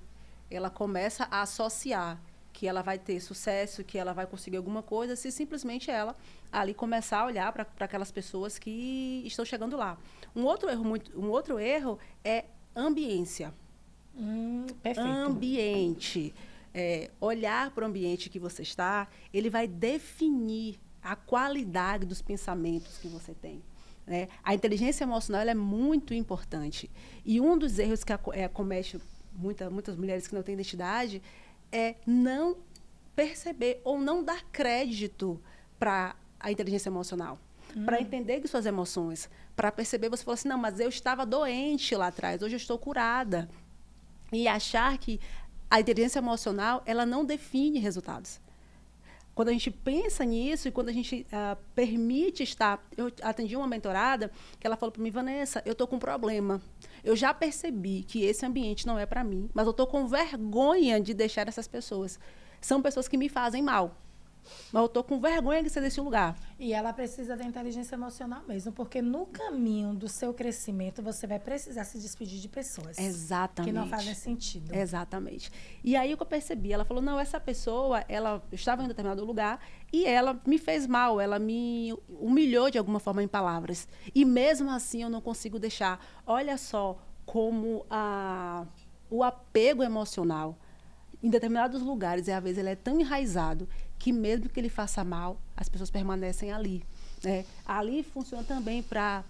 ela começa a associar que ela vai ter sucesso, que ela vai conseguir alguma coisa, se simplesmente ela ali começar a olhar para aquelas pessoas que estão chegando lá. Um outro erro é ambiência.
Perfeito.
Ambiente. Olhar para o ambiente que você está, ele vai definir a qualidade dos pensamentos que você tem. Né? A inteligência emocional ela é muito importante. E um dos erros que acomete muitas mulheres que não têm identidade é não perceber ou não dar crédito para a inteligência emocional. Para entender suas emoções. Para perceber, você falou assim, não, mas eu estava doente lá atrás, hoje eu estou curada. E achar que a inteligência emocional, ela não define resultados. Quando a gente pensa nisso e quando a gente permite estar... Eu atendi uma mentorada que ela falou para mim, Vanessa, eu estou com um problema. Eu já percebi que esse ambiente não é para mim, mas eu estou com vergonha de deixar essas pessoas. São pessoas que me fazem mal. Mas eu estou com vergonha de ser desse lugar.
E ela precisa da inteligência emocional mesmo, porque no caminho do seu crescimento, você vai precisar se despedir de pessoas.
Exatamente.
Que não fazem sentido.
Exatamente. E aí o que eu percebi, ela falou, não, essa pessoa, ela estava em um determinado lugar e ela me fez mal, ela me humilhou de alguma forma em palavras. E mesmo assim eu não consigo deixar. Olha só como o apego emocional em determinados lugares, às vezes ele é tão enraizado que mesmo que ele faça mal, as pessoas permanecem ali. Né? Ali funciona também para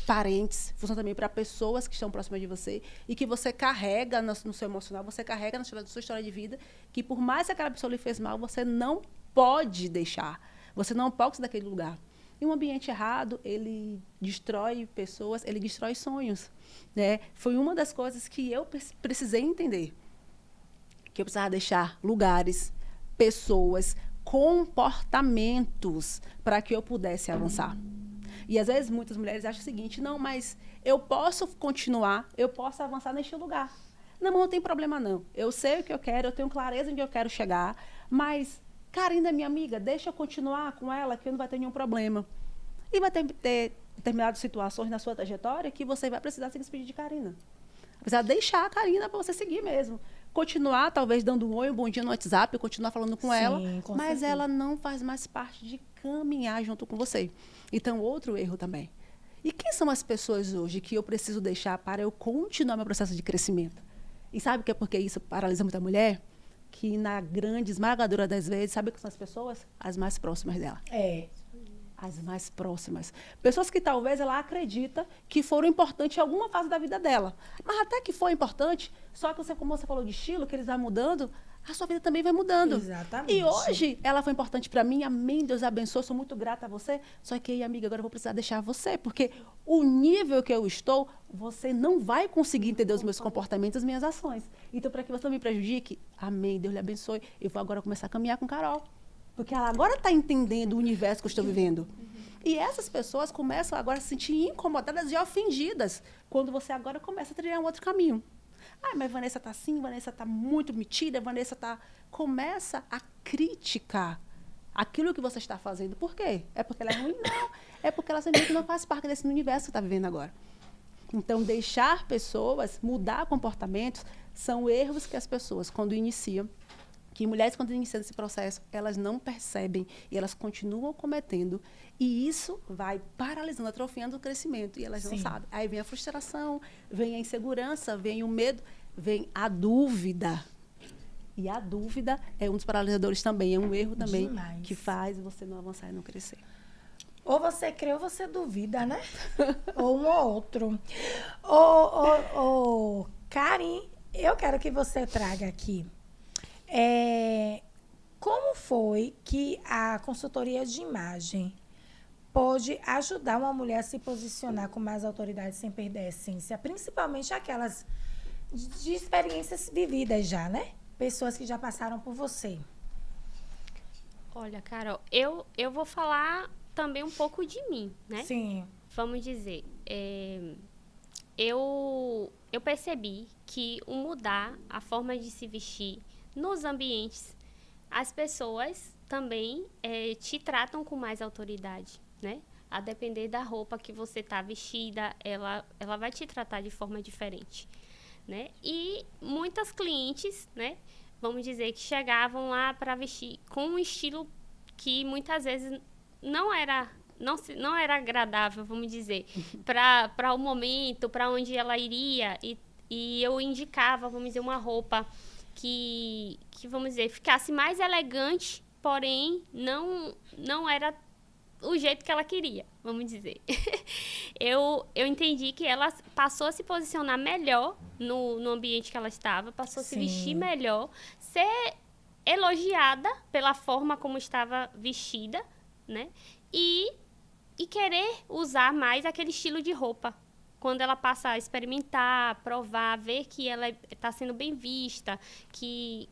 parentes, funciona também para pessoas que estão próximas de você e que você carrega no seu emocional, você carrega na sua história de vida, que por mais que aquela pessoa lhe fez mal, você não pode deixar. Você não pode sair daquele lugar. E um ambiente errado, ele destrói pessoas, ele destrói sonhos. Né? Foi uma das coisas que eu precisei entender. Que eu precisava deixar lugares, pessoas, comportamentos para que eu pudesse avançar. E às vezes muitas mulheres acham o seguinte, não, mas eu posso continuar, eu posso avançar neste lugar. Não tem problema não. Eu sei o que eu quero, eu tenho clareza onde eu quero chegar, mas Karina é minha amiga, deixa eu continuar com ela que não vai ter nenhum problema. E vai ter determinadas situações na sua trajetória que você vai precisar se despedir de Karina. Precisar deixar a Karina para você seguir mesmo. Continuar, talvez, dando um oi, um bom dia no WhatsApp, continuar falando com ela, mas certeza. Ela não faz mais parte de caminhar junto com você. Então, outro erro também. E quem são as pessoas hoje que eu preciso deixar para eu continuar meu processo de crescimento? E sabe que é porque isso paralisa muita mulher? Que na grande, esmagadora das vezes, sabe que são as pessoas? As mais próximas dela. As mais próximas. Pessoas que talvez ela acredita que foram importantes em alguma fase da vida dela. Mas até que foi importante, só que você, como você falou de estilo, que eles vão mudando, a sua vida também vai mudando.
Exatamente.
E hoje ela foi importante para mim, amém, Deus abençoe, sou muito grata a você. Só que aí, amiga, agora eu vou precisar deixar você, porque o nível que eu estou, você não vai conseguir entender os meus comportamentos, as minhas ações. Então, para que você não me prejudique, amém, Deus lhe abençoe, eu vou agora começar a caminhar com Carol. Porque ela agora está entendendo o universo que eu estou vivendo. E essas pessoas começam agora a se sentir incomodadas e ofendidas quando você agora começa a trilhar um outro caminho. Ah, mas Vanessa está assim, Vanessa está muito metida, Vanessa está... Começa a criticar aquilo que você está fazendo. Por quê? É porque ela é ruim? Não. É porque ela simplesmente não faz parte desse universo que está vivendo agora. Então, deixar pessoas, mudar comportamentos, são erros que as pessoas, quando iniciam, que mulheres, quando iniciam esse processo, elas não percebem e elas continuam cometendo. E isso vai paralisando, atrofiando o crescimento. E elas não sabem. Aí vem a frustração, vem a insegurança, vem o medo, vem a dúvida. E a dúvida é um dos paralisadores também, é um erro também que faz você não avançar e não crescer.
Ou você crê ou você duvida, né? Ou um ou outro. Karen, eu quero que você traga aqui. Como foi que a consultoria de imagem pode ajudar uma mulher a se posicionar com mais autoridade sem perder a essência? Principalmente aquelas de experiências vividas já, né? Pessoas que já passaram por você.
Olha, Carol, eu vou falar também um pouco de mim, né?
Sim.
Vamos dizer, eu percebi que o mudar a forma de se vestir nos ambientes, as pessoas também te tratam com mais autoridade, né? A depender da roupa que você está vestida, ela vai te tratar de forma diferente, né? E muitas clientes, né? Vamos dizer que chegavam lá para vestir com um estilo que muitas vezes não era agradável, vamos dizer, para o momento, para onde ela iria. E eu indicava, vamos dizer, uma roupa que vamos dizer, ficasse mais elegante, porém não era o jeito que ela queria, vamos dizer. Eu entendi que ela passou a se posicionar melhor no ambiente que ela estava, passou a se vestir melhor, ser elogiada pela forma como estava vestida, né? E querer usar mais aquele estilo de roupa. Quando ela passa a experimentar, provar, ver que ela está sendo bem vista, que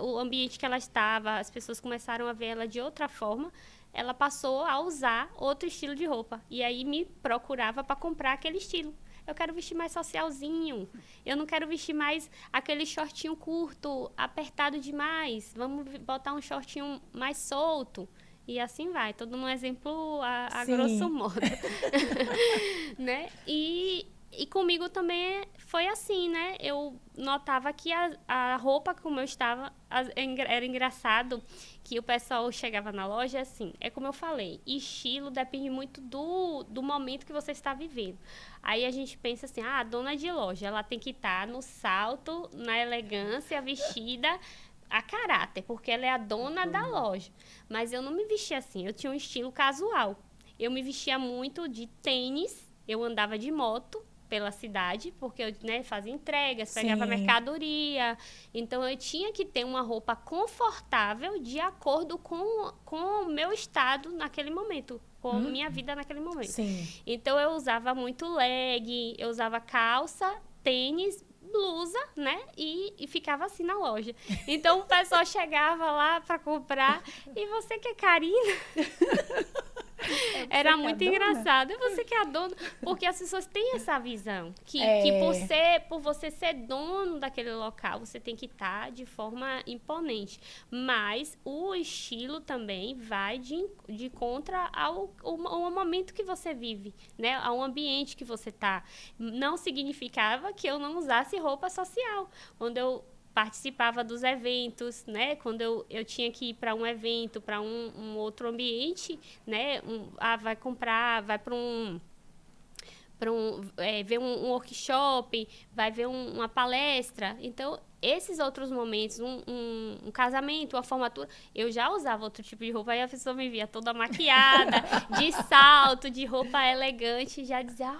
o ambiente que ela estava, as pessoas começaram a ver ela de outra forma, ela passou a usar outro estilo de roupa. E aí me procurava para comprar aquele estilo. Eu quero vestir mais socialzinho. Eu não quero vestir mais aquele shortinho curto, apertado demais. Vamos botar um shortinho mais solto. E assim vai. Tô dando um exemplo a grosso modo. Né? E comigo também foi assim, né? Eu notava que a roupa como eu estava, era engraçado que o pessoal chegava na loja assim, é como eu falei, estilo depende muito do momento que você está vivendo. Aí a gente pensa assim, a dona de loja, ela tem que estar no salto, na elegância, vestida a caráter, porque ela é a dona da loja. Mas eu não me vestia assim, eu tinha um estilo casual. Eu me vestia muito de tênis, eu andava de moto pela cidade, porque eu, né, fazia entregas, pegava mercadoria. Então, eu tinha que ter uma roupa confortável de acordo com o meu estado naquele momento, com a minha vida naquele momento.
Sim.
Então, eu usava muito leg, eu usava calça, tênis, blusa, né? E ficava assim na loja. Então, o pessoal chegava lá para comprar. E você que é Karina? Era muito engraçado. E você que é a dona? Porque as pessoas têm essa visão. Que por você ser dono daquele local, você tem que estar de forma imponente. Mas o estilo também vai de contra ao momento que você vive, né? Ao ambiente que você está. Não significava que eu não usasse roupa social. Quando eu participava dos eventos, né? Quando eu tinha que ir para um evento, para um outro ambiente, né? Vai comprar, vai para ver um workshop, vai ver uma palestra. Então, esses outros momentos, um casamento, uma formatura, eu já usava outro tipo de roupa. Aí a pessoa me via toda maquiada, de salto, de roupa elegante, já dizia...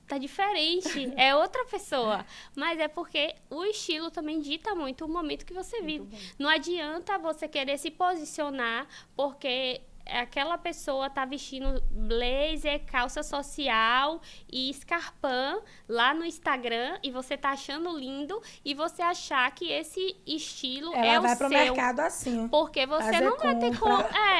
tá diferente, é outra pessoa. Mas é porque o estilo também dita muito o momento que você vive. Não adianta você querer se posicionar porque aquela pessoa tá vestindo blazer, calça social e escarpão lá no Instagram e você tá achando lindo e você achar que esse estilo
ela
é o seu. Ela
vai pro mercado assim.
Porque você não vai ter como...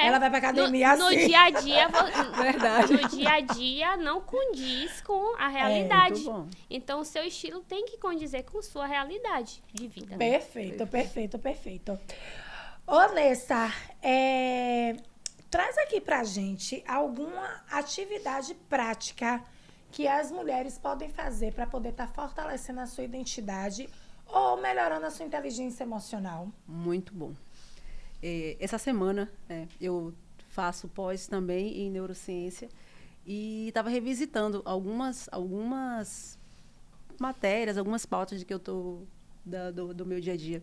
Ela vai pra academia assim.
No dia a dia...
Verdade.
No dia a dia não condiz com a realidade.
Muito bom.
Então, o seu estilo tem que condizer com sua realidade de vida.
Perfeito. Ô, Nessa, traz aqui pra gente alguma atividade prática que as mulheres podem fazer para poder estar fortalecendo a sua identidade ou melhorando a sua inteligência emocional?
Muito bom. Essa semana, eu faço pós também em neurociência e estava revisitando algumas matérias, algumas pautas que eu estou do meu dia a dia.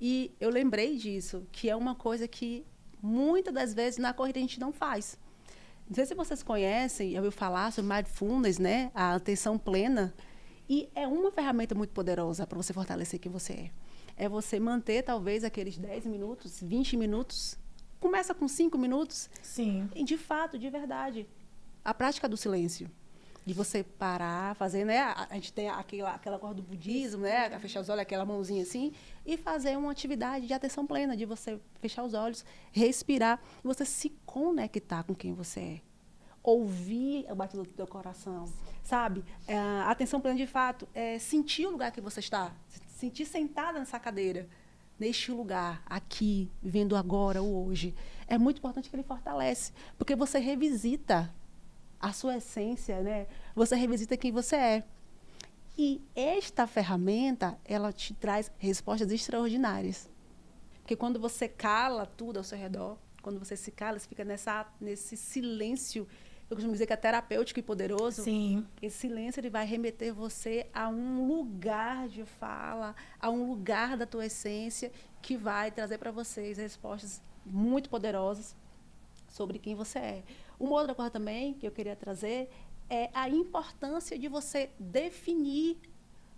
E eu lembrei disso, que é uma coisa que muitas das vezes na corrida a gente não faz. Não sei se vocês conhecem, eu ouvi falar sobre mindfulness, né? A atenção plena. E é uma ferramenta muito poderosa para você fortalecer quem você é. É você manter, talvez, aqueles 10 minutos, 20 minutos. Começa com 5 minutos.
Sim.
E, de fato, de verdade, a prática do silêncio. De você parar, fazer, né? A gente tem aquela coisa do budismo, né? Fechar os olhos, aquela mãozinha assim. E fazer uma atividade de atenção plena, de você fechar os olhos, respirar. E você se conectar com quem você é. Ouvir o batido do teu coração, sabe? A atenção plena, de fato, é sentir o lugar que você está. Sentir sentada nessa cadeira, neste lugar, aqui, vivendo agora, o hoje. É muito importante que ele fortalece, porque você revisita a sua essência, né? Você revisita quem você é. E esta ferramenta, ela te traz respostas extraordinárias. Porque quando você cala tudo ao seu redor, quando você se cala, você fica nesse silêncio, eu costumo dizer que é terapêutico e poderoso.
Sim.
Esse silêncio, ele vai remeter você a um lugar de fala, a um lugar da tua essência, que vai trazer para vocês respostas muito poderosas sobre quem você é. Uma outra coisa também que eu queria trazer é a importância de você definir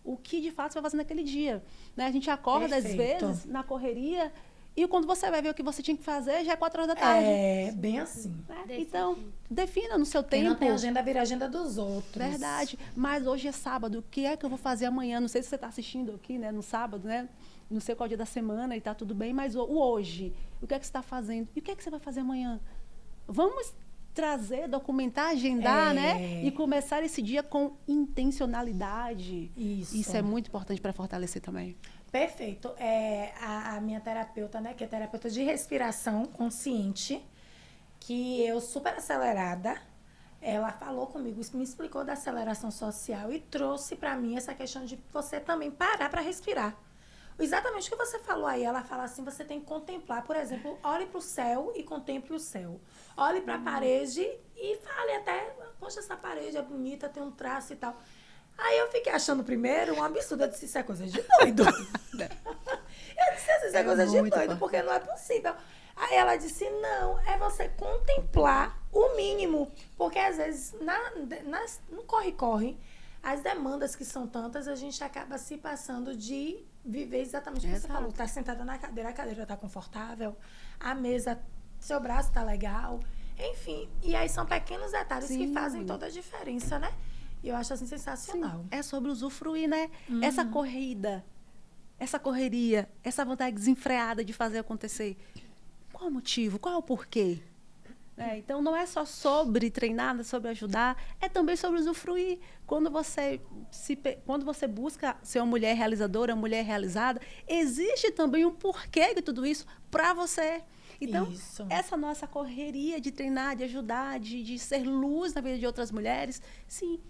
o que de fato você vai fazer naquele dia. Né? A gente acorda, às vezes, na correria, e quando você vai ver o que você tinha que fazer, já é 4 horas da tarde.
É, bem assim.
Né? Então, defina no seu
Quem
tempo.
não tem agenda, vira agenda dos outros.
Verdade. Mas hoje é sábado. O que é que eu vou fazer amanhã? Não sei se você está assistindo aqui, né, no sábado, né? Não sei qual dia da semana e está tudo bem, mas o hoje, o que é que você está fazendo? E o que é que você vai fazer amanhã? Vamos trazer, documentar, agendar, né? E começar esse dia com intencionalidade. Isso é muito importante para fortalecer também.
Perfeito. A minha terapeuta, né, que é terapeuta de respiração consciente, que eu super acelerada, ela falou comigo, me explicou da aceleração social e trouxe para mim essa questão de você também parar para respirar. Exatamente o que você falou aí, ela fala assim, você tem que contemplar, por exemplo, olhe para o céu e contemple o céu. Olhe para a parede e fale até, poxa, essa parede é bonita, tem um traço e tal. Aí eu fiquei achando primeiro um absurdo, eu disse, isso é coisa de doido. Eu disse, isso é coisa de doido, porque não é possível. Aí ela disse, não, é você contemplar o mínimo, porque às vezes no corre-corre, as demandas que são tantas, a gente acaba se passando de viver exatamente o que você falou. Tá sentada na cadeira, a cadeira tá confortável, a mesa, seu braço tá legal, enfim. E aí são pequenos detalhes que fazem toda a diferença, né? E eu acho assim sensacional.
Sim. É sobre usufruir, né? Essa corrida, essa correria, essa vontade desenfreada de fazer acontecer. Qual o motivo? Qual é o porquê? Então, não é só sobre treinar, sobre ajudar, é também sobre usufruir. Quando você busca ser uma mulher realizadora, uma mulher realizada, existe também um porquê de tudo isso para você. Então, essa nossa correria de treinar, de ajudar, de ser luz na vida de outras mulheres, sim.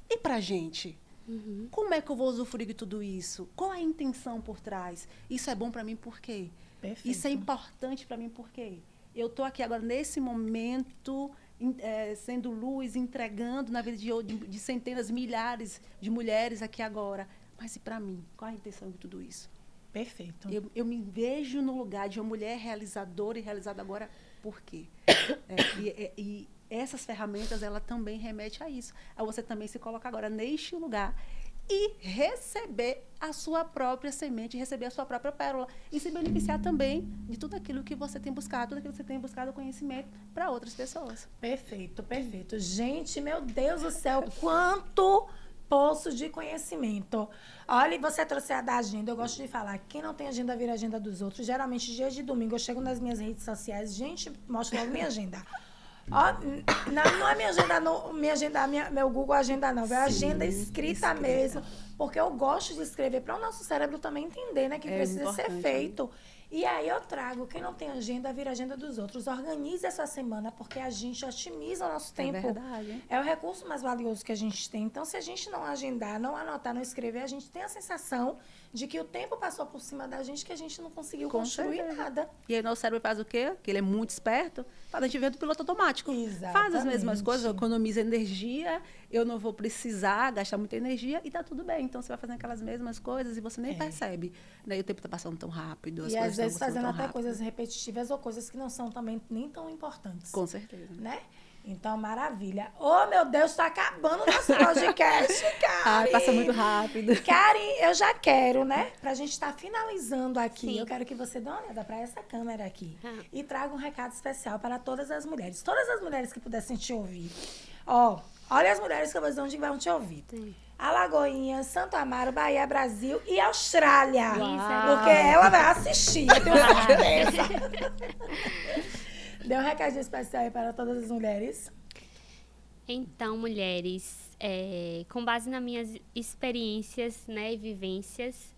E para a gente? Como é que eu vou usufruir de tudo isso? Qual a intenção por trás? Isso é bom para mim por quê?
Perfeito.
Isso é importante para mim por quê? Eu estou aqui agora, nesse momento, sendo luz, entregando na vida de centenas, milhares de mulheres aqui agora. Mas e para mim? Qual a intenção de tudo isso?
Perfeito.
Eu me vejo no lugar de uma mulher realizadora e realizada agora por quê? E essas ferramentas, ela também remete a isso. A você também se colocar agora neste lugar e receber a sua própria semente, receber a sua própria pérola e se beneficiar também de tudo aquilo que você tem buscado, tudo aquilo que você tem buscado conhecimento para outras pessoas.
Perfeito, perfeito. Gente, meu Deus do céu, quanto poço de conhecimento. Olha, você trouxe a da agenda, eu gosto de falar, quem não tem agenda vira agenda dos outros. Geralmente, dia de domingo, eu chego nas minhas redes sociais, gente, mostra logo minha agenda. Ó, não é minha agenda, meu Google Agenda não, é agenda escrita mesmo, porque eu gosto de escrever para o nosso cérebro também entender, né, que precisa ser feito. E aí eu trago, quem não tem agenda, vira agenda dos outros. Organize essa semana, porque a gente otimiza o nosso tempo.
É verdade.
É o recurso mais valioso que a gente tem. Então, se a gente não agendar, não anotar, não escrever, a gente tem a sensação de que o tempo passou por cima da gente, que a gente não conseguiu
Com
construir
certeza.
nada.
E aí nosso cérebro faz o quê? Que ele é muito esperto, faz a gente ver do piloto automático. Faz as mesmas
Exatamente.
coisas, economiza energia, eu não vou precisar gastar muita energia e tá tudo bem. Então você vai fazendo aquelas mesmas coisas e você nem percebe. Né? E o tempo tá passando tão rápido, as
E
coisas
às vezes
estão
fazendo
tão
até
rápido.
coisas repetitivas ou coisas que não são também nem tão importantes.
Com certeza.
Né? Então, maravilha. Oh, meu Deus, tá acabando o nosso podcast, Karen.
Ai, passa muito rápido.
Karen, eu já quero, né? Pra gente estar finalizando aqui,
Sim.
eu quero que você dê uma olhada pra essa câmera aqui
Ah.
e traga um recado especial para todas as mulheres. Todas as mulheres que pudessem te ouvir. Ó, olha as mulheres que eu vou dizer onde vão te ouvir.
Sim.
Alagoinha, Santo Amaro, Bahia, Brasil e Austrália.
Uau.
Porque ela vai assistir, eu tenho certeza. Dê um recadinho especial aí para todas as mulheres.
Então, mulheres, com base nas minhas experiências, né, e vivências,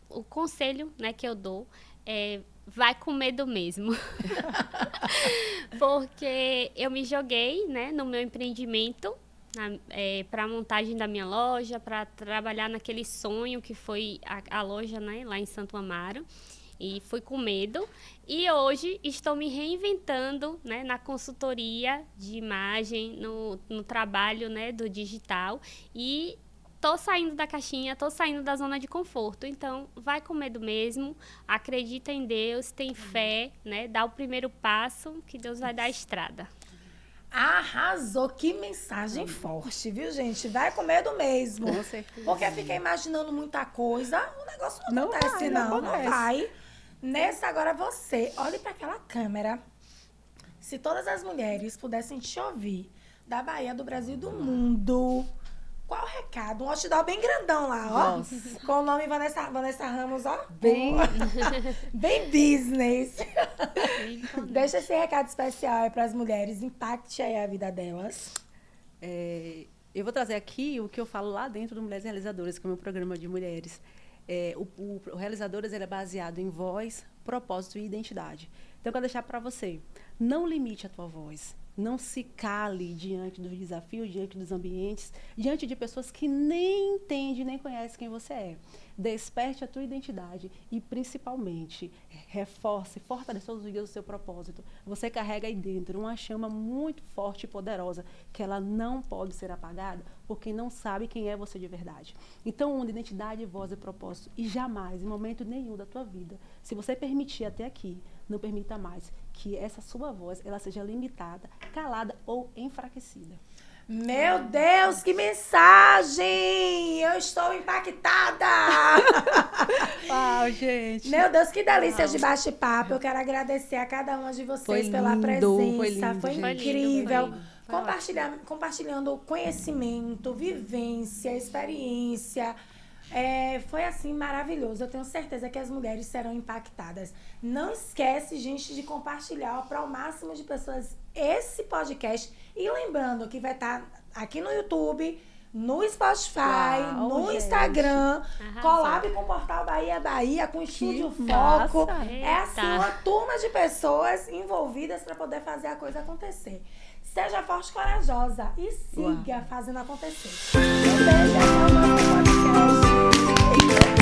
o conselho, né, que eu dou é vai com medo mesmo. Porque eu me joguei, né, no meu empreendimento, para a montagem da minha loja, para trabalhar naquele sonho que foi a loja, né, lá em Santo Amaro. E fui com medo. E hoje estou me reinventando, né, na consultoria de imagem, no trabalho, né, do digital. E tô saindo da caixinha, tô saindo da zona de conforto. Então, vai com medo mesmo, acredita em Deus, tem fé, né, dá o primeiro passo que Deus vai dar a estrada.
Arrasou, que mensagem forte, viu, gente? Vai com medo mesmo.
Com certeza.
Porque fica imaginando muita coisa, o negócio não
Não
acontece,
vai,
não.
não
Não
acontece.
vai. Nessa, agora você, olhe para aquela câmera. Se todas as mulheres pudessem te ouvir, da Bahia, do Brasil e do mundo, qual o recado? Um outdoor bem grandão lá, ó.
Nossa.
Com o nome Vanessa Ramos, ó.
Bem-
Bem business.
Então,
Deixa esse recado especial aí para as mulheres, impacte aí a vida delas.
Eu vou trazer aqui o que eu falo lá dentro do Mulheres Realizadoras, que é o meu programa de mulheres. O Realizadoras ele é baseado em voz, propósito e identidade. Então, eu quero deixar para você, não limite a tua voz. Não se cale diante dos desafios, diante dos ambientes, diante de pessoas que nem entendem, nem conhecem quem você é. Desperte a tua identidade e, principalmente, reforce, fortaleça todos os dias o seu propósito. Você carrega aí dentro uma chama muito forte e poderosa, que ela não pode ser apagada por quem não sabe quem é você de verdade. Então, une identidade, voz e propósito. E jamais, em momento nenhum da tua vida, se você permitir até aqui, não permita mais que essa sua voz ela seja limitada, calada ou enfraquecida.
Meu Deus, que mensagem! Eu estou impactada!
Uau, gente!
Meu Deus, que delícia de bate-papo. Eu quero agradecer a cada uma de vocês
Foi
pela
lindo,
presença.
foi lindo,
Foi
gente.
incrível.
Foi lindo,
Compartilhando conhecimento, vivência, experiência. Foi assim maravilhoso. Eu tenho certeza que as mulheres serão impactadas. Não esquece, gente, de compartilhar para o máximo de pessoas esse podcast. E lembrando que vai estar aqui no YouTube, no Spotify,
Uau,
no
gente.
Instagram.
Arrasou.
Collab com o Portal Bahia, com o Estúdio
massa.
Foco. É assim,
Eita.
uma turma de pessoas envolvidas para poder fazer a coisa acontecer. Seja forte e corajosa e siga fazendo acontecer. Um beijo, até o próximo podcast.